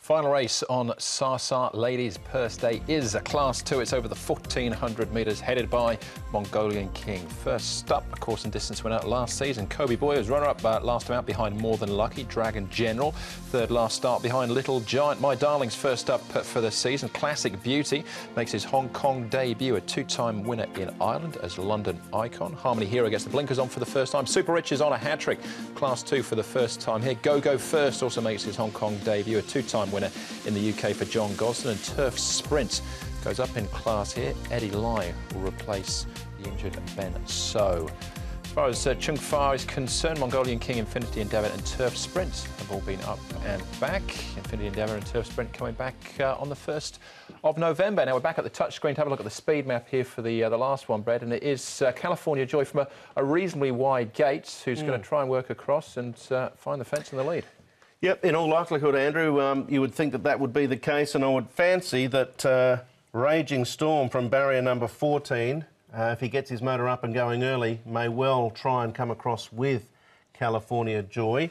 Final race on Sasa Ladies Purse Day is a Class 2. It's over the 1,400 metres, headed by Mongolian King. First up, a course and distance winner last season. Kobe Boy was runner-up last time out behind More Than Lucky, Dragon General. Third last start behind Little Giant. My Darling's first up for the season. Classic Beauty makes his Hong Kong debut. A two-time winner in Ireland as London Icon. Harmony Hero gets the blinkers on for the first time. Super Rich is on a hat-trick. Class 2 for the first time here. Go First also makes his Hong Kong debut. A two-time winner in the UK for John Gosden. And Turf Sprint goes up in class here. Eddie Lai will replace the injured Ben So. As far as Chung Fa is concerned, Mongolian King, Infinity Endeavour and Turf Sprint have all been up and back. Infinity Endeavour and Turf Sprint coming back on the 1st of November. Now we're back at the touchscreen to have a look at the speed map here for the last one, Brad, and it is California Joy from a reasonably wide gate who's going to try and work across and find the fence in the lead. Yep, in all likelihood, Andrew, you would think that that would be the case, and I would fancy that Raging Storm from barrier number 14, if he gets his motor up and going early, may well try and come across with California Joy.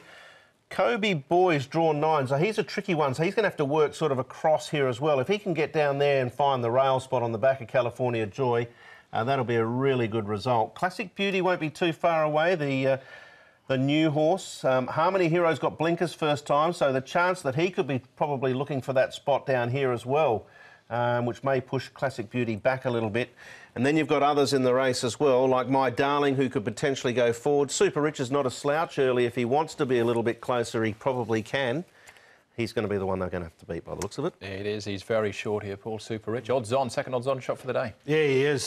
Kobe Boy's drawn 9, so he's a tricky one, so he's going to have to work sort of across here as well. If he can get down there and find the rail spot on the back of California Joy, that'll be a really good result. Classic Beauty won't be too far away. The new horse. Harmony Hero's got blinkers first time, so the chance that he could be probably looking for that spot down here as well, which may push Classic Beauty back a little bit. And then you've got others in the race as well, like My Darling, who could potentially go forward. Super Rich is not a slouch early. If he wants to be a little bit closer, he probably can. He's going to be the one they're going to have to beat by the looks of it. It is. He's very short here, Paul. Super Rich. Odds on. Second odds on shot for the day. Yeah, he is.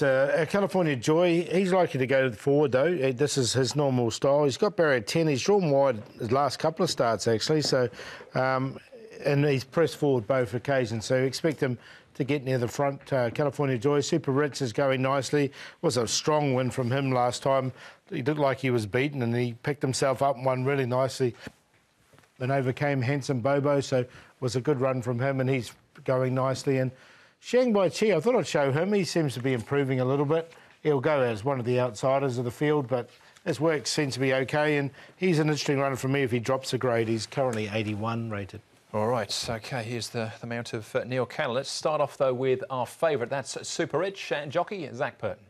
California Joy, he's likely to go forward, though. This is his normal style. He's got barrier 10. He's drawn wide his last couple of starts, actually. So, and he's pressed forward both occasions. So expect him to get near the front. California Joy. Super Rich is going nicely. It was a strong win from him last time. He looked like he was beaten, and he picked himself up and won really nicely. And overcame Handsome Bobo, so it was a good run from him, and he's going nicely. And Shanghai Chi, I thought I'd show him. He seems to be improving a little bit. He'll go as one of the outsiders of the field, but his work seems to be OK, and he's an interesting runner for me if he drops a grade. He's currently 81 rated. All right, OK, here's the mount of Neil Cannon. Let's start off, though, with our favourite. That's Super Rich and jockey Zach Purton.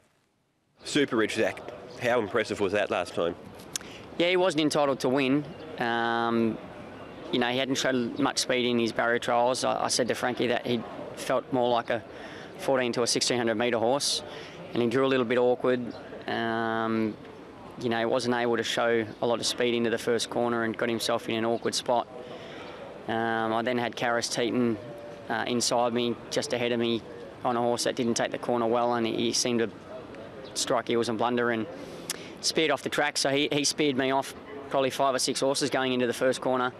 Super Rich, Zach. How impressive was that last time? Yeah, he wasn't entitled to win. You know, he hadn't showed much speed in his barrier trials. I said to Frankie that he felt more like a 14 to a 1,600 metre horse, and he drew a little bit awkward. You know, he wasn't able to show a lot of speed into the first corner and got himself in an awkward spot. I then had Karis Teton inside me, just ahead of me, on a horse that didn't take the corner well, and he seemed to strike heels and blunder and speared off the track. So he speared me off probably 5 or 6 horses going into the first corner.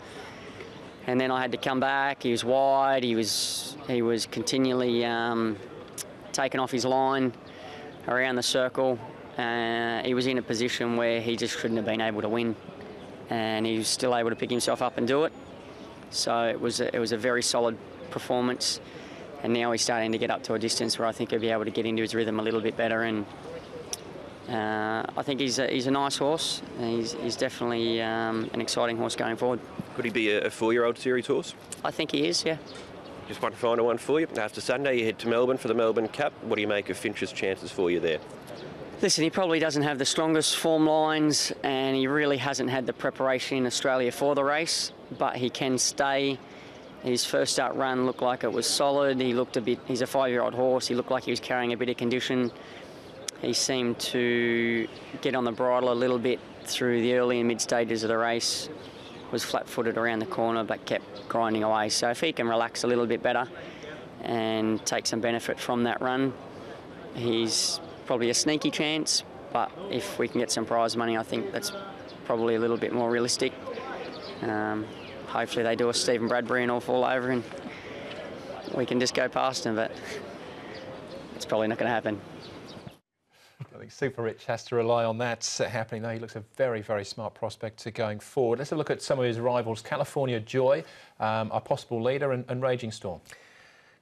And then I had to come back. He was wide. He was continually taken off his line around the circle. He was in a position where he just shouldn't have been able to win, and he was still able to pick himself up and do it. So it was a very solid performance. And now he's starting to get up to a distance where I think he'll be able to get into his rhythm a little bit better. And I think he's a nice horse. He's definitely an exciting horse going forward. Could he be a 4-year-old series horse? I think he is, yeah. Just one final one for you. After Sunday, you head to Melbourne for the Melbourne Cup. What do you make of Finch's chances for you there? Listen, he probably doesn't have the strongest form lines, and he really hasn't had the preparation in Australia for the race, but he can stay. His first start run looked like it was solid. He looked a bit, he's a 5-year-old horse. He looked like he was carrying a bit of condition. He seemed to get on the bridle a little bit through the early and mid stages of the race, was flat-footed around the corner but kept grinding away. So if he can relax a little bit better and take some benefit from that run, he's probably a sneaky chance, but if we can get some prize money, I think that's probably a little bit more realistic. Hopefully they do a Stephen Bradbury and all fall over and we can just go past him, but it's probably not going to happen. I think Super Rich has to rely on that happening, though. He looks a very, very smart prospect going forward. Let's have a look at some of his rivals. California Joy, a possible leader, and Raging Storm.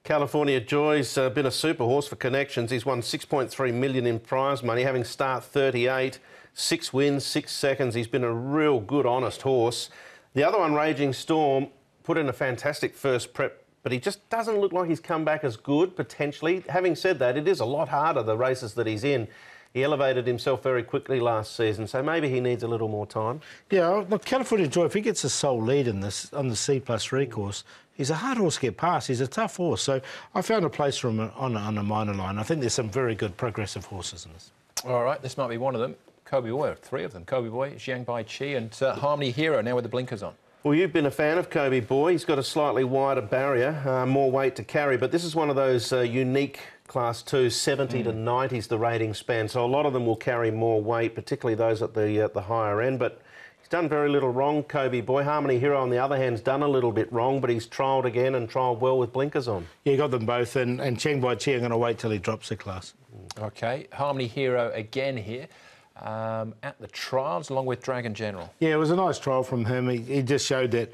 California Joy's been a super horse for connections. He's won 6.3 million in prize money, having start 38, 6 wins, 6 seconds. He's been a real good, honest horse. The other one, Raging Storm, put in a fantastic first prep, but he just doesn't look like he's come back as good, potentially. Having said that, it is a lot harder, the races that he's in. He elevated himself very quickly last season, so maybe he needs a little more time. Yeah, look, California Joy, if he gets a sole lead in this on the C+3 course, he's a hard horse to get past. He's a tough horse, so I found a place for him on a minor line. I think there's some very good progressive horses in this. All right, this might be one of them. Kobe Boy, 3 of them. Kobe Boy, Jiang Bai Chi and Harmony Hero now with the blinkers on. Well, you've been a fan of Kobe Boy. He's got a slightly wider barrier, more weight to carry, but this is one of those unique Class 2, 70 to 90 is the rating span, so a lot of them will carry more weight, particularly those at the higher end, but he's done very little wrong, Kobe Boy. Harmony Hero, on the other hand, has done a little bit wrong, but he's trialled again and trialled well with blinkers on. Yeah, he got them both, and Jiang Bai Chi, I'm going to wait till he drops the class. OK, Harmony Hero again here. At the trials, along with Dragon General. Yeah, it was a nice trial from him. He just showed that,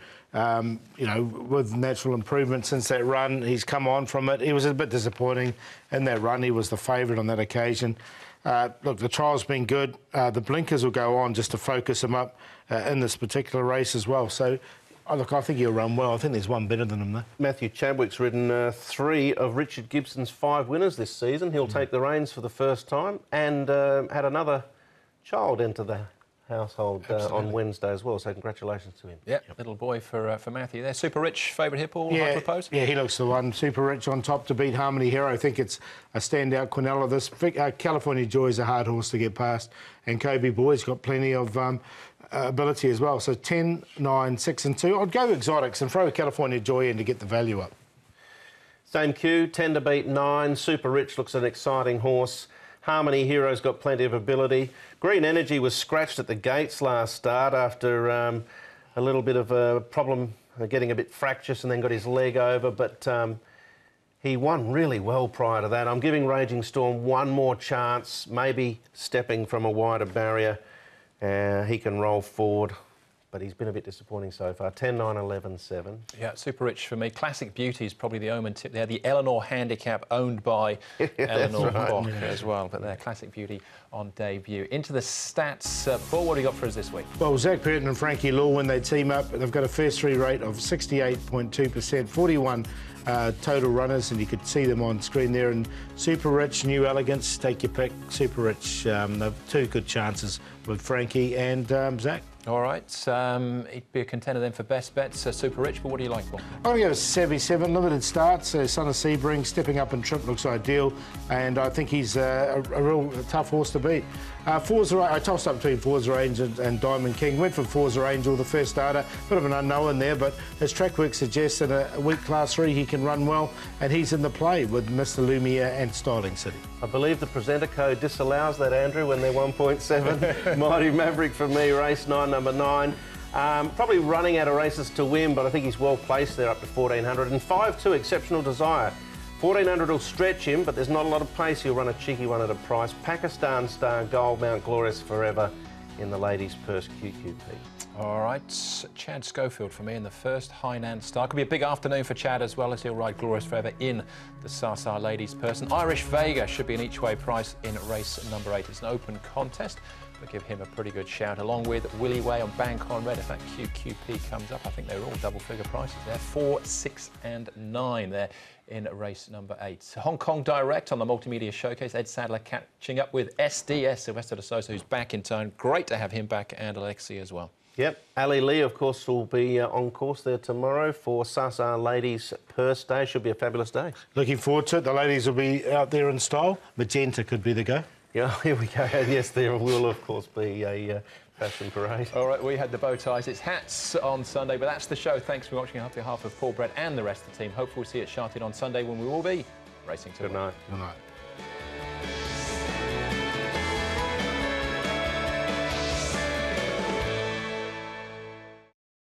you know, with natural improvement since that run, he's come on from it. He was a bit disappointing in that run. He was the favourite on that occasion. Look, the trial's been good. The blinkers will go on just to focus him up in this particular race as well. So, look, I think he'll run well. I think there's one better than him, though. Matthew Chadwick's ridden 3 of Richard Gibson's 5 winners this season. He'll take the reins for the first time and had another child enter the household on Wednesday as well, so congratulations to him. Yep. Little boy for Matthew there. Super Rich, favourite here, Paul, yeah, I propose? Yeah, he looks the one. Super Rich on top to beat Harmony Hero. I think it's a standout Quinella. This California Joy is a hard horse to get past, and Kobe Boy's got plenty of ability as well. So 10, 9, 6 and 2. I'd go exotics and throw California Joy in to get the value up. Same cue, 10 to beat 9. Super Rich looks an exciting horse. Harmony Hero's got plenty of ability. Green Energy was scratched at the gates last start after a little bit of a problem, getting a bit fractious, and then got his leg over, but he won really well prior to that. I'm giving Raging Storm one more chance, maybe stepping from a wider barrier. He can roll forward, but he's been a bit disappointing so far. 10, 9, 11, 7. Yeah, Super Rich for me. Classic Beauty is probably the omen tip there. The Eleanor Handicap owned by Eleanor Bock as well, but there, Classic Beauty on debut. Into the stats. Paul, what do you got for us this week? Well, Zach Burton and Frankie Law, when they team up, they've got a first 3 rate of 68.2%, 41 total runners, and you could see them on screen there. And Super Rich, New Elegance, take your pick. Super Rich, they've 2 good chances with Frankie and Zach. All right, he'd be a contender then for best bets, Super Rich, but what do you like, Paul? I'm going to go 77, limited starts. Son of Sebring, stepping up in trip looks ideal, and I think he's a real tough horse to beat. Forza, I tossed up between Forza Angel and Diamond King. Went for Forza Angel, the first starter. Bit of an unknown there, but his track work suggests that a weak Class 3 he can run well, and he's in the play with Mr. Lumiere and Styling City. I believe the presenter code disallows that, Andrew, when they're 1.7. Mighty Maverick for me, race 9, number 9. Probably running out of races to win, but I think he's well placed there up to 1400. And 5-2, Exceptional Desire. 1400 will stretch him, but there's not a lot of pace. He'll run a cheeky one at a price. Pakistan Star, Gold, Mount Glorious Forever in the ladies' purse QQP. All right, Chad Schofield for me in the first Hainan Star. Could be a big afternoon for Chad as well, as he'll ride Glorious Forever in the Sasa ladies' purse. And Irish Vega should be an each-way price in race number 8. It's an open contest. We'll give him a pretty good shout, along with Willie Way on Bank on Red. If that QQP comes up, I think they're all double-figure prices there. 4, 6 and 9 there in race number 8. Hong Kong Direct on the Multimedia Showcase. Ed Sadler catching up with SDS, Sylvester de Sosa, who's back in town. Great to have him back, and Alexi as well. Yep, Ali Lee, of course, will be on course there tomorrow for Sasa Ladies Purse Day. Should be a fabulous day. Looking forward to it. The ladies will be out there in style. Magenta could be the go. Yeah, here we go. Yes, there will, of course, be a fashion parade. All right, we had the bow ties. It's hats on Sunday, but that's the show. Thanks for watching on behalf of Paul Brett and the rest of the team. Hopefully we'll see you at Sha Tin on Sunday when we will be racing to Good night. Good night.